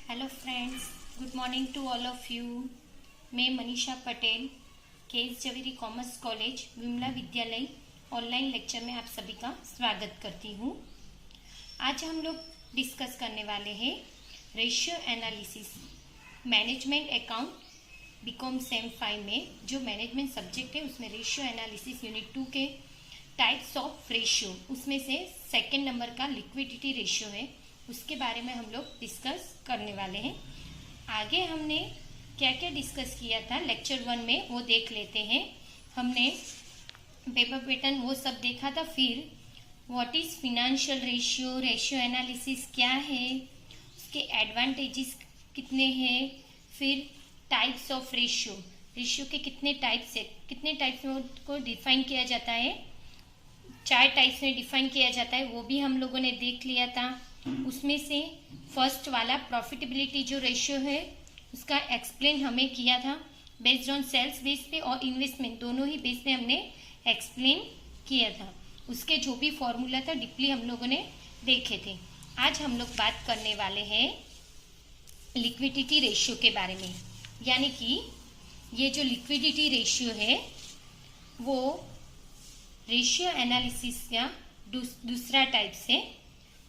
Hello friends, good morning to all of you. मैं Manisha Patel, KS Javeri Commerce College Vimala Vidyalaya online lecture में आप सभी का स्वागत करती हूँ। आज हम लोग डिस्कस करने वाले हैं ratio analysis management account BCom sem 5 में जो मैनेजमेंट सब्जेक्ट है उसमें रेशियो एनालिसिस यूनिट 2 के टाइप्स ऑफ रेशियो उसमें से सेकेंड नंबर का लिक्विडिटी रेशियो है, उसके बारे में हम लोग डिस्कस करने वाले हैं। आगे हमने क्या क्या डिस्कस किया था लेक्चर 1 में वो देख लेते हैं। हमने पेपर पैटर्न वो सब देखा था। फिर what is financial ratio, ratio analysis क्या है, उसके एडवांटेजेस कितने हैं, फिर टाइप्स ऑफ रेशियो, रेशियो के कितने टाइप्स है, कितने टाइप्स में को डिफाइन किया जाता है, 4 टाइप्स में डिफाइन किया जाता है, वो भी हम लोगों ने देख लिया था। उसमें से फर्स्ट वाला प्रॉफिटेबिलिटी जो रेशियो है उसका एक्सप्लेन हमें किया था बेस्ड ऑन सेल्स बेस पे और इन्वेस्टमेंट दोनों ही बेस पे हमने एक्सप्लेन किया था। उसके जो भी फॉर्मूला था डीपली हम लोगों ने देखे थे। आज हम लोग बात करने वाले हैं लिक्विडिटी रेशियो के बारे में, यानी कि ये जो लिक्विडिटी रेशियो है वो रेशियो एनालिसिस का दूसरा टाइप से।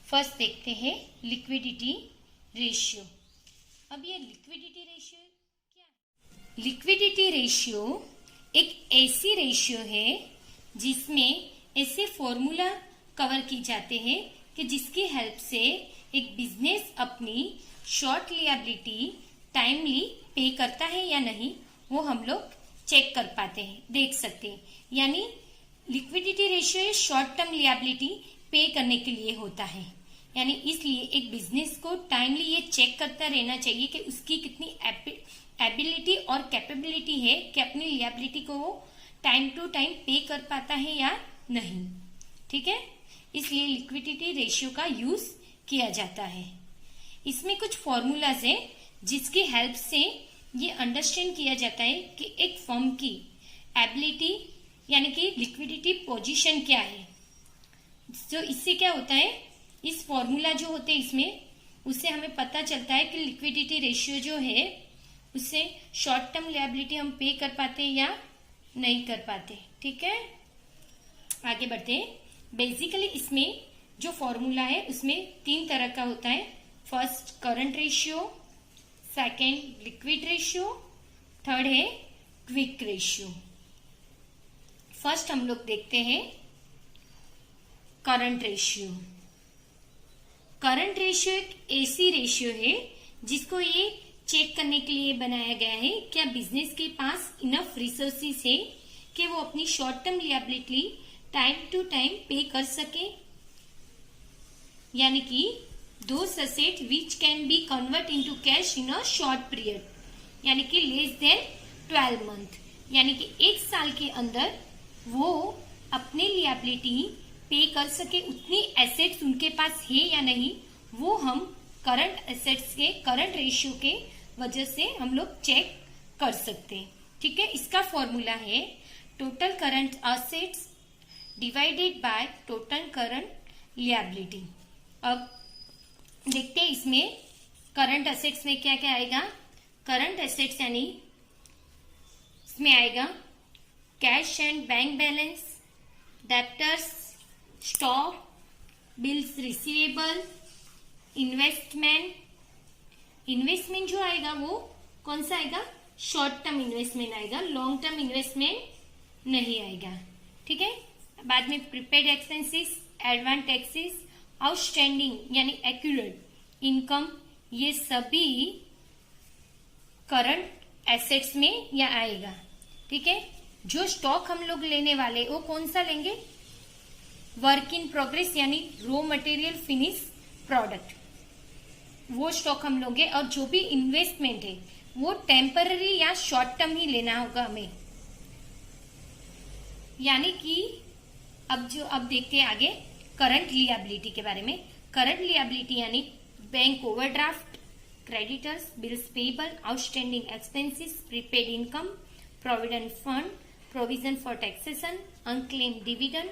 फर्स्ट देखते हैं लिक्विडिटी रेशियो। अब ये लिक्विडिटी रेशियो क्या है? लिक्विडिटी रेशियो एक ऐसी रेशियो है जिसमें ऐसे फॉर्मूला कवर की जाते हैं कि जिसकी हेल्प से एक बिजनेस अपनी शॉर्ट लिएबिलिटी टाइमली पे करता है या नहीं वो हम लोग चेक कर पाते हैं, देख सकते हैं। यानी liquidity ratio short term liability पे करने के लिए होता है, यानी इसलिए एक बिजनेस को टाइमली ये चेक करता रहना चाहिए कि उसकी कितनी एबिलिटी और कैपेबिलिटी है कि अपनी लिएबिलिटी को वो टाइम टू टाइम पे कर पाता है या नहीं। ठीक है, इसलिए लिक्विडिटी रेशियो का यूज किया जाता है। इसमें कुछ फॉर्मूलाज है जिसकी हेल्प से ये अंडरस्टैंड किया जाता है कि एक फर्म की एबिलिटी यानी कि लिक्विडिटी पोजीशन क्या है। तो इससे क्या होता है, इस फॉर्मूला जो होते हैं इसमें उससे हमें पता चलता है कि लिक्विडिटी रेशियो जो है उससे शॉर्ट टर्म लिएबिलिटी हम पे कर पाते हैं या नहीं कर पाते। ठीक है, आगे बढ़ते हैं। बेसिकली इसमें जो फॉर्मूला है उसमें 3 तरह का होता है। First current ratio, second liquid ratio, third है क्विक रेशियो। फर्स्ट हम लोग देखते हैं करंट रेशियो। करंट रेशियो एक ऐसी रेशियो है जिसको ये चेक करने के लिए बनाया गया है क्या बिजनेस के पास इनफ रिसोर्सेस है कि वो अपनी short term liability time to time pay कर सके, यानी कि those asset which can be convert into cash in a short period, यानी कि लेस देन 12 मंथ, यानी कि 1 साल के अंदर वो अपने लिएबिलिटी पे कर सके उतनी एसेट्स उनके पास है या नहीं, वो हम करंट एसेट्स के करंट रेशियो के वजह से हम लोग चेक कर सकते हैं। ठीक है, इसका फॉर्मूला है total current assets divided by total current liability. अब देखते हैं इसमें करंट एसेट्स में क्या क्या आएगा। करंट एसेट्स यानी इसमें आएगा cash and bank balance, debtors, stock, bills receivable, investment. Investment जो आएगा वो कौन सा आएगा, शॉर्ट टर्म इन्वेस्टमेंट आएगा, लॉन्ग टर्म इन्वेस्टमेंट नहीं आएगा। ठीक है, बाद में prepaid expenses, advance taxes, outstanding यानी एक्यूरेट इनकम, ये सभी करंट एसेट्स में या आएगा। ठीक है, जो स्टॉक हम लोग लेने वाले वो कौन सा लेंगे, वर्क इन प्रोग्रेस यानी रॉ मटेरियल फिनिश प्रोडक्ट, वो स्टॉक हम लोगे। और जो भी इन्वेस्टमेंट है वो टेम्पररी या शॉर्ट टर्म ही लेना होगा हमें। यानी कि अब देखते हैं आगे करंट लिएबिलिटी के बारे में। करंट लिएबिलिटी यानी bank overdraft, creditors, bills payable, outstanding expenses, prepaid income, provident fund, provision for taxation, unclaim dividend,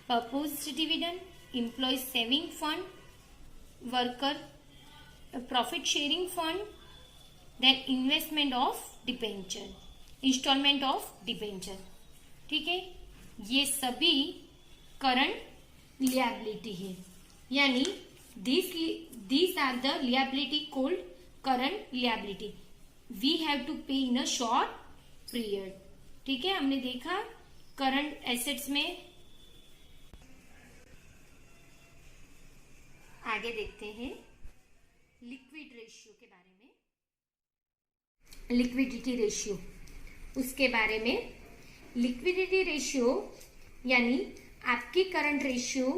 proposed dividend, employee saving fund, worker profit sharing fund, then investment of debenture, instalment of debenture. ठीक है, ये सभी current liability है, यानी these are the liability called current liability. We have to pay in a short period. ठीक है, हमने देखा करंट एसेट्स में। आगे देखते हैं लिक्विड रेशियो के बारे में, लिक्विडिटी रेशियो उसके बारे में। लिक्विडिटी रेशियो यानी आपकी करंट रेशियो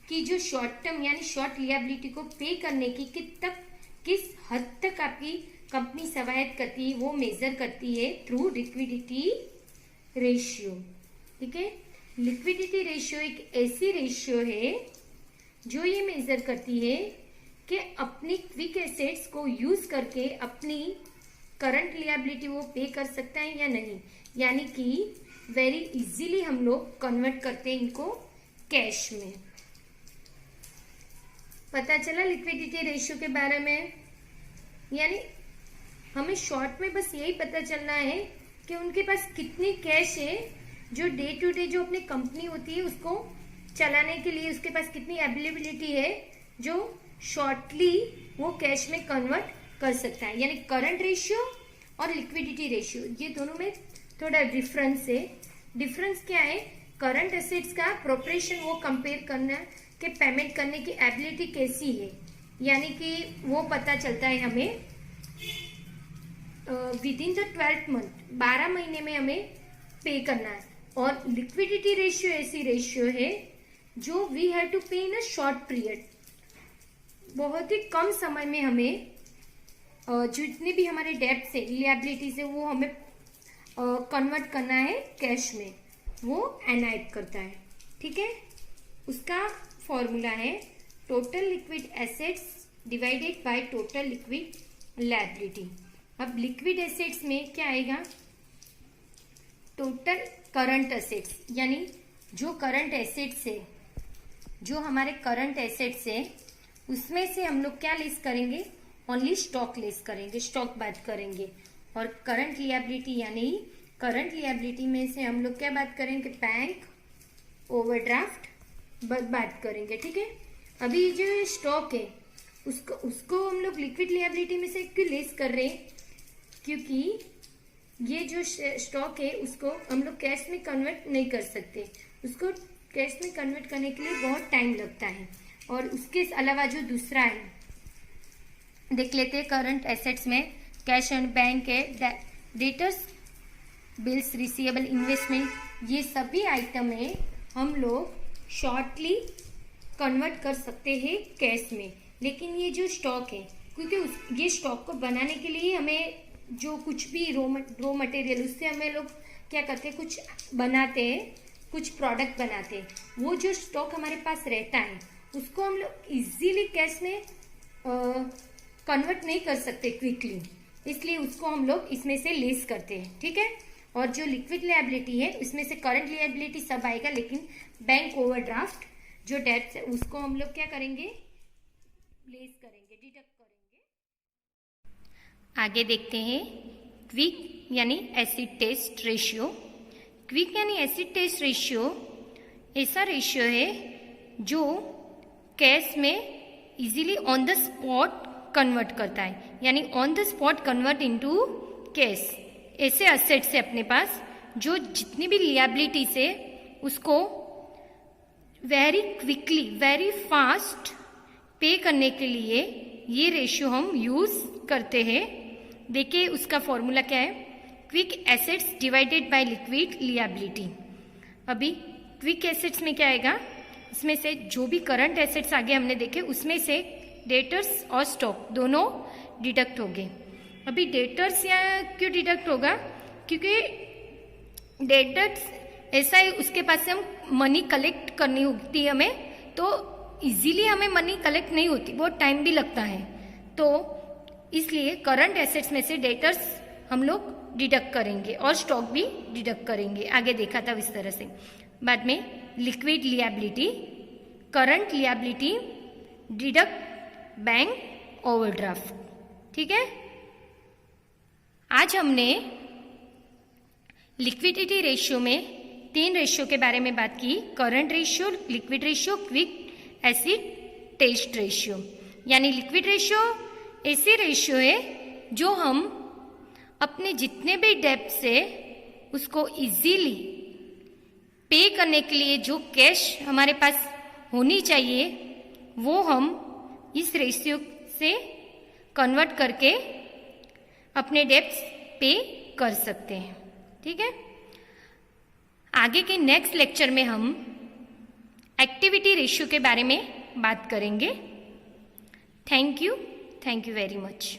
की जो शॉर्ट टर्म यानी शॉर्ट लिएबिलिटी को पे करने की किस हद तक आपकी कंपनी सहायता करती है वो मेजर करती है थ्रू लिक्विडिटी रेशियो। ठीक है, लिक्विडिटी रेशियो एक ऐसी रेशियो है जो ये मेजर करती है कि अपनी क्विक एसेट्स को यूज करके अपनी करंट लिएबिलिटी वो पे कर सकता है या नहीं, यानी कि वेरी इजीली हम लोग कन्वर्ट करते हैं इनको कैश में। पता चला लिक्विडिटी रेशियो के बारे में, यानी हमें शॉर्ट में बस यही पता चलना है कि उनके पास कितनी कैश है जो डे टू डे जो अपनी कंपनी होती है उसको चलाने के लिए उसके पास कितनी अवेलेबिलिटी है जो शॉर्टली वो कैश में कन्वर्ट कर सकता है। यानी करंट रेशियो और लिक्विडिटी रेशियो ये दोनों में थोड़ा डिफरेंस है। डिफरेंस क्या है, करंट एसेट्स का प्रोपरेशन वो कंपेयर करना कि पेमेंट करने की एबिलिटी कैसी है, यानी कि वो पता चलता है हमें with in the 12th month 12 महीने में हमें पे करना है। और लिक्विडिटी रेशियो ऐसी रेशियो है जो वी हैव टू पे इन अ शॉर्ट पीरियड, बहुत ही कम समय में हमें जितने भी हमारे डेब्ट्स है लिएबिलिटीज है वो हमें कन्वर्ट करना है कैश में, वो एनाइट करता है। ठीक है, उसका फॉर्मूला है total liquid assets divided by total liquid liability. अब लिक्विड एसेट्स में क्या आएगा, टोटल करंट एसेट्स, यानी जो करंट एसेट्स है, जो हमारे करंट एसेट्स है उसमें से हम लोग क्या लेस करेंगे, ओनली स्टॉक लेस करेंगे, स्टॉक बात करेंगे। और करंट लिएबिलिटी यानी करंट लिएबिलिटी में से हम लोग क्या बात करेंगे, बैंक ओवरड्राफ्ट बात करेंगे। ठीक है, अभी जो स्टॉक है उसको हम लोग लिक्विड लिएबिलिटी में से क्यों लेस कर रहे हैं, क्योंकि ये जो स्टॉक है उसको हम लोग कैश में कन्वर्ट नहीं कर सकते, उसको कैश में कन्वर्ट करने के लिए बहुत टाइम लगता है। और उसके अलावा जो दूसरा है देख लेते हैं, करंट एसेट्स में कैश एंड बैंक है, डेटर्स बिल्स रिसीवेबल इन्वेस्टमेंट, ये सभी आइटम है हम लोग शॉर्टली कन्वर्ट कर सकते हैं कैश में। लेकिन ये जो स्टॉक है, क्योंकि ये स्टॉक को बनाने के लिए हमें जो कुछ भी रॉ मटेरियल उससे हमें लोग क्या करते हैं, कुछ बनाते हैं, कुछ प्रोडक्ट बनाते हैं, वो जो स्टॉक हमारे पास रहता है उसको हम लोग इजीली कैश में कन्वर्ट नहीं कर सकते क्विकली, इसलिए उसको हम लोग इसमें से लेस करते हैं। ठीक है, और जो लिक्विड लिएबिलिटी है उसमें से करंट लिएबिलिटी सब आएगा, लेकिन बैंक ओवरड्राफ्ट जो डेब्ट है उसको हम लोग क्या करेंगे, लेस करेंगे, डिडक्ट करेंगे। आगे देखते हैं क्विक यानी एसिड टेस्ट रेशियो। क्विक यानी एसिड टेस्ट रेशियो ऐसा रेशियो है जो कैश में easily on the spot convert करता है, यानी on the spot convert into cash. ऐसे एसेट्स है अपने पास जो जितनी भी लिएबिलिटीज है उसको वेरी क्विकली वेरी फास्ट पे करने के लिए ये रेशियो हम यूज करते हैं। देखिए उसका फॉर्मूला क्या है, quick assets divided by liquid liability. अभी क्विक एसेट्स में क्या आएगा, इसमें से जो भी करंट एसेट्स आगे हमने देखे उसमें से डेटर्स और स्टॉक दोनों डिडक्ट हो गए। अभी डेटर्स या क्यों डिडक्ट होगा, क्योंकि डेटर्स ऐसा है उसके पास से हम मनी कलेक्ट करनी होती है हमें, तो इजीली हमें मनी कलेक्ट नहीं होती, बहुत टाइम भी लगता है, तो इसलिए करंट एसेट्स में से डेटर्स हम लोग डिडक्ट करेंगे और स्टॉक भी डिडक्ट करेंगे। आगे देखा था इस तरह से। बाद में liquid liability, current liability deduct bank overdraft. ठीक है, आज हमने लिक्विडिटी रेशियो में 3 रेशियो के बारे में बात की, current ratio, liquid ratio, quick acid test ratio. यानी लिक्विड रेशियो ऐसी रेशियो है जो हम अपने जितने भी डेब्ट से उसको इजीली पे करने के लिए जो कैश हमारे पास होनी चाहिए वो हम इस रेशियो से कन्वर्ट करके अपने डेब्ट्स पे कर सकते हैं। ठीक है, आगे के नेक्स्ट लेक्चर में हम एक्टिविटी रेशियो के बारे में बात करेंगे। Thank you very much.